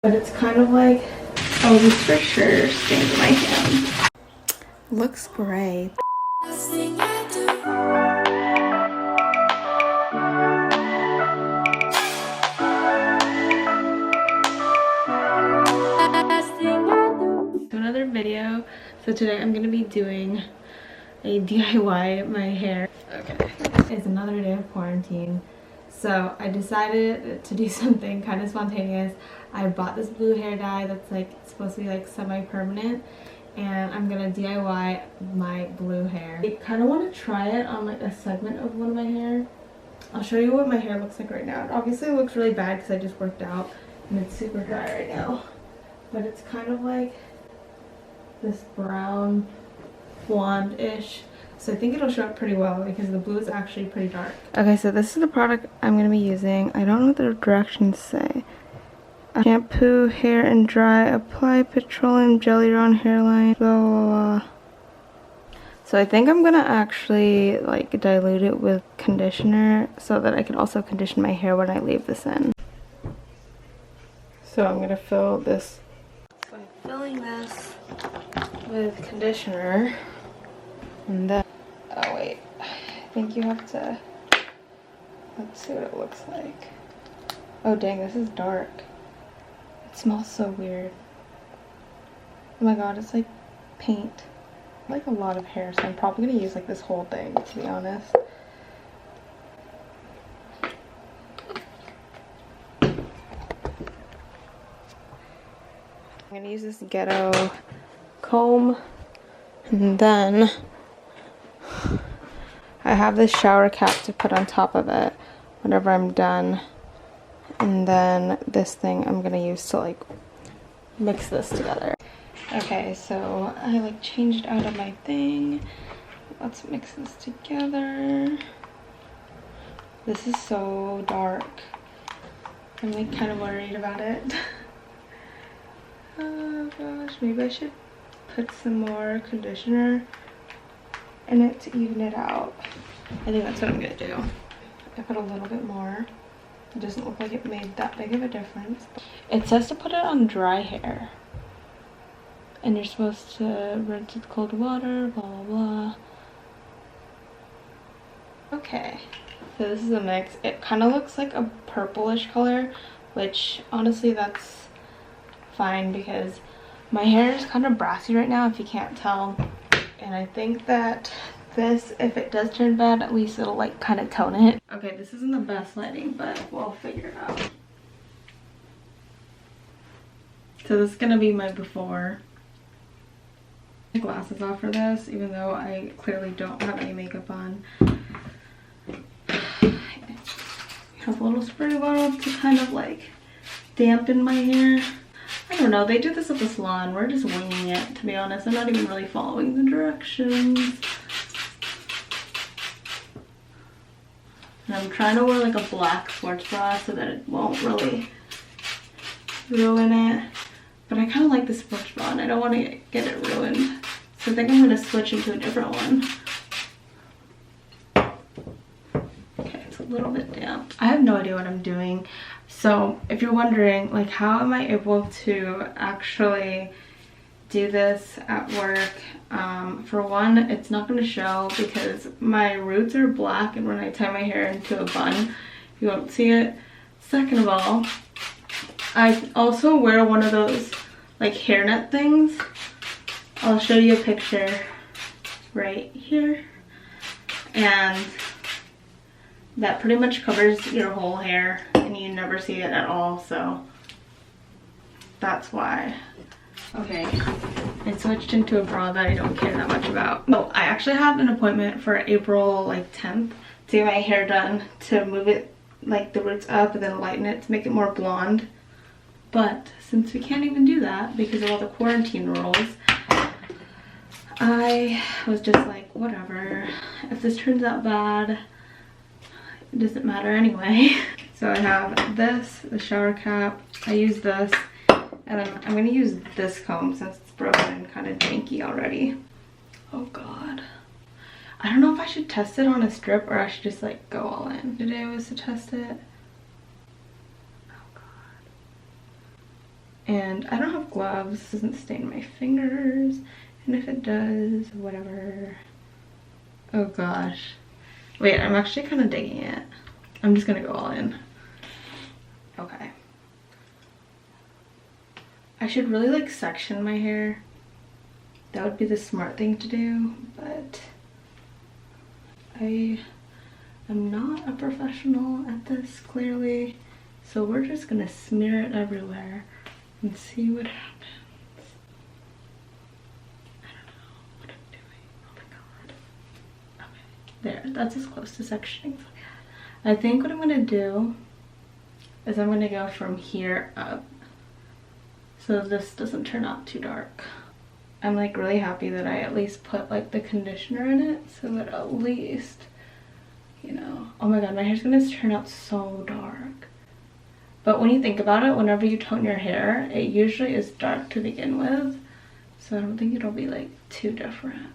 But it's kind of like, oh, this for sure stains my hand. Looks great. Another video. So today I'm gonna be doing a DIY my hair. Okay, it's another day of quarantine. So I decided to do something kind of spontaneous. I bought this blue hair dye that's like supposed to be like semi-permanent, and I'm gonna DIY my blue hair. I kind of want to try it on like a segment of one of my hair. I'll show you what my hair looks like right now. It obviously looks really bad because I just worked out and it's super dry right now. But it's kind of like this brown blonde-ish. So I think it'll show up pretty well because the blue is actually pretty dark. Okay, so this is the product I'm going to be using. I don't know what the directions say. Shampoo, hair and dry, apply petroleum jelly on hairline, blah blah blah. So I think I'm going to actually like dilute it with conditioner so that I can also condition my hair when I leave this in. So I'm going to fill this. So I'm filling this with conditioner. And then, oh wait, I think you have to, let's see what it looks like. Oh dang, this is dark. It smells so weird. Oh my god, it's like paint. I like a lot of hair, so I'm probably gonna use like this whole thing, to be honest. I'm gonna use this ghetto comb, and then I have this shower cap to put on top of it whenever I'm done. And then this thing I'm gonna use to like mix this together. Okay, so I like changed out of my thing. Let's mix this together. This is so dark. I'm like kind of worried about it. Oh gosh, maybe I should put some more conditioner in it to even it out. I think that's what I'm gonna do. I put a little bit more. It doesn't look like it made that big of a difference. It says to put it on dry hair. And you're supposed to rinse with cold water, blah blah blah. Okay, so this is a mix. It kind of looks like a purplish color, which honestly that's fine because my hair is kind of brassy right now if you can't tell. And I think that this, if it does turn bad, at least it'll like kind of tone it. Okay, this isn't the best lighting, but we'll figure it out. So this is gonna be my before. My glasses off for this, even though I clearly don't have any makeup on. I have a little spray bottle to kind of like dampen my hair. I don't know, they do this at the salon. We're just winging it, to be honest. I'm not even really following the directions. And I'm trying to wear like a black sports bra so that it won't really ruin it. But I kind of like the sports bra and I don't want to get it ruined. So I think I'm going to switch into a different one. Okay, it's a little bit damp. I have no idea what I'm doing. So if you're wondering, like, how am I able to actually do this at work? For one, it's not going to show because my roots are black, and when I tie my hair into a bun, you won't see it. Second of all, I also wear one of those like hairnet things. I'll show you a picture right here, and that pretty much covers your whole hair and you never see it at all, so that's why. Okay, I switched into a bra that I don't care that much about. Oh, I actually have an appointment for April like 10th to get my hair done, to move it like the roots up and then lighten it to make it more blonde. But since we can't even do that because of all the quarantine rules, I was just like, whatever, if this turns out bad, it doesn't matter anyway. So I have this, the shower cap, I use this, and then I'm gonna use this comb since it's broken and kind of janky already. Oh god. I don't know if I should test it on a strip or I should just like go all in. Today was to test it. Oh god. And I don't have gloves. This doesn't stain my fingers. And if it does, whatever. Oh gosh. Wait, I'm actually kind of digging it. I'm just gonna go all in. Okay. I should really like section my hair. That would be the smart thing to do, but I am not a professional at this, clearly. So we're just gonna smear it everywhere and see what happens. I don't know what I'm doing. Oh my god. Okay, there. That's as close to sectioning as I had. I think what I'm gonna do is I'm gonna go from here up so this doesn't turn out too dark. I'm like really happy that I at least put like the conditioner in it so that at least, you know, oh my god, my hair's gonna turn out so dark. But when you think about it, whenever you tone your hair, it usually is dark to begin with. So I don't think it'll be like too different.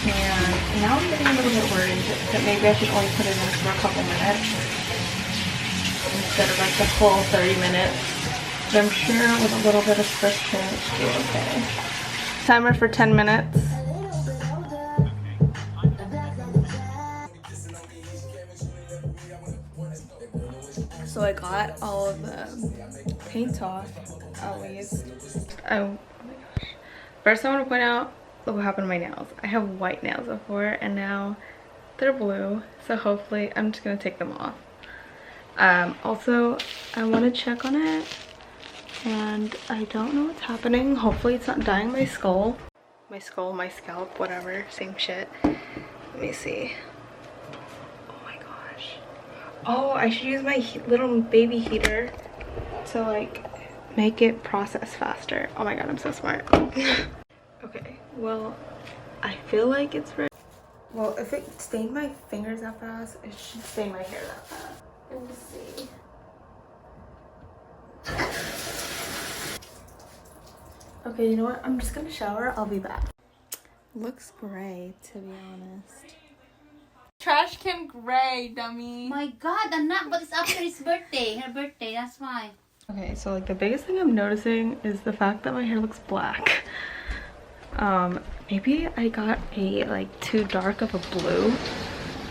And now I'm getting a little bit worried that maybe I should only put it in for a couple minutes instead of like the full 30 minutes. But I'm sure with a little bit of friction it should be okay. Timer for 10 minutes. So I got all of the paint off, at least. Oh my gosh. First I want to point out what happened to my nails. I have white nails before and now they're blue, so hopefully I'm just gonna take them off. Also, I want to check on it and I don't know what's happening. Hopefully it's not dyeing my skull. My scalp, whatever, same shit. Let me see. Oh my gosh. Oh, I should use my little baby heater to like make it process faster. Oh my god, I'm so smart. Okay, well, I feel like it's ready. Well, if it stained my fingers that fast, it should stain my hair that fast. Let me see. Okay, you know what? I'm just gonna shower. I'll be back. Looks gray, to be honest. Trash can gray, dummy. My god, anak, but it's after his birthday. Her birthday, that's why. Okay, so like the biggest thing I'm noticing is the fact that my hair looks black. Maybe I got a like too dark of a blue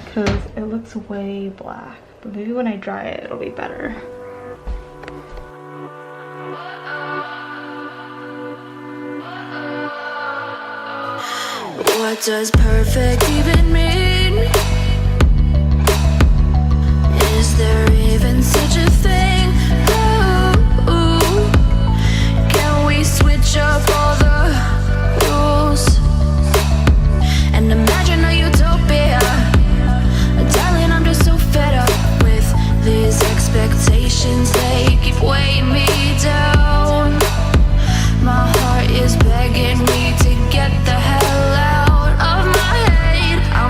because it looks way black, but maybe when I dry it it'll be better. What does perfect even mean? Is there even such a thing? Ooh, can we switch up all the rules and imagine a utopia? Darling, I'm just so fed up with these expectations. They keep weighing me down. My heart is begging me to get the hell out of my head. I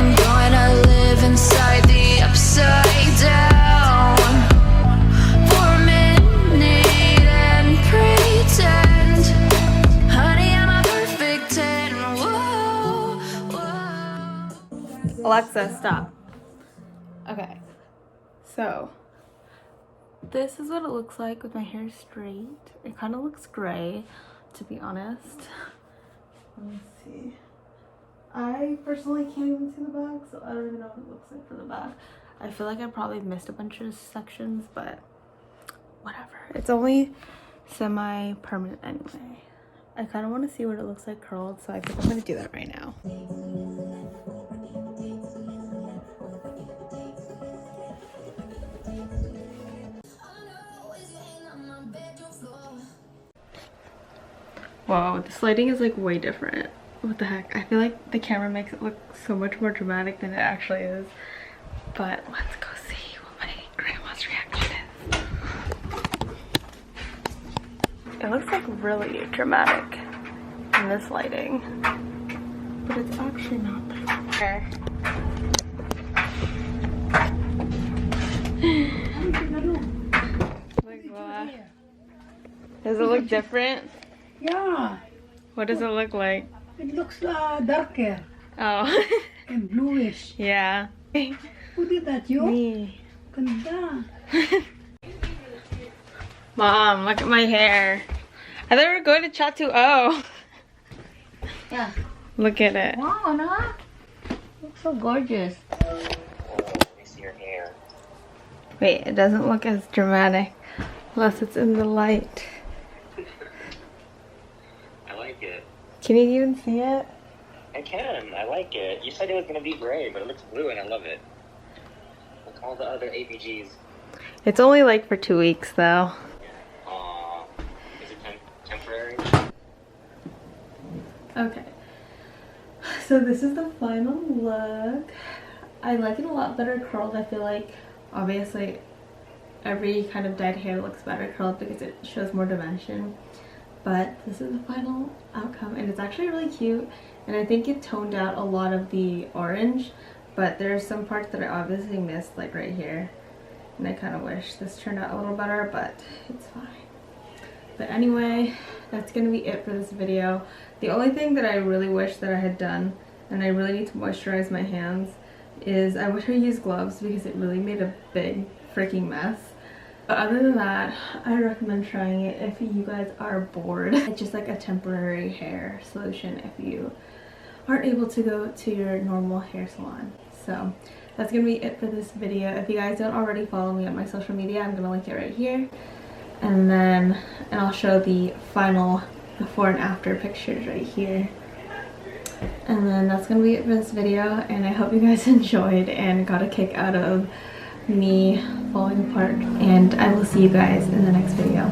Alexa, stop. Okay, so this is what it looks like with my hair straight. It kind of looks gray, to be honest. Let me see. I personally can't even see the back, so I don't even know what it looks like for the back. I feel like I probably missed a bunch of sections, but whatever. It's only semi-permanent anyway. I kind of want to see what it looks like curled, so I think I'm going to do that right now. Wow, this lighting is like way different. What the heck? I feel like the camera makes it look so much more dramatic than it actually is. But let's go see what my grandma's reaction is. It looks like really dramatic in this lighting. But it's actually not. Okay. Like what? Does it look different? Yeah, What does it look like? it looks darker Oh. and bluish. Yeah. Who did that? You? Me. Ganda. Mom, look at my hair. I thought we were going to Chatu. Oh. Yeah. Look at it. Wow, no? Looks so gorgeous. Let me see your hair. Wait, it doesn't look as dramatic unless it's in the light. I like it. Can you even see it? I can. I like it. You said it was going to be gray, but it looks blue and I love it. Like all the other ABGs. It's only like for 2 weeks though. Aww. Is it temporary? Okay. So this is the final look. I like it a lot better curled. I feel like obviously every kind of dyed hair looks better curled because it shows more dimension. But this is the final outcome and it's actually really cute, and I think it toned out a lot of the orange, but there's some parts that I obviously missed, like right here, and I kind of wish this turned out a little better, but it's fine. But anyway, that's gonna be it for this video. The only thing that I really wish that I had done, and I really need to moisturize my hands, is I wish I used gloves because it really made a big freaking mess. But other than that, I recommend trying it if you guys are bored. It's just like a temporary hair solution if you aren't able to go to your normal hair salon. So that's gonna be it for this video. If you guys don't already follow me on my social media, I'm gonna link it right here. And I'll show the final before and after pictures right here. And then that's gonna be it for this video, and I hope you guys enjoyed and got a kick out of me falling apart, and I will see you guys in the next video.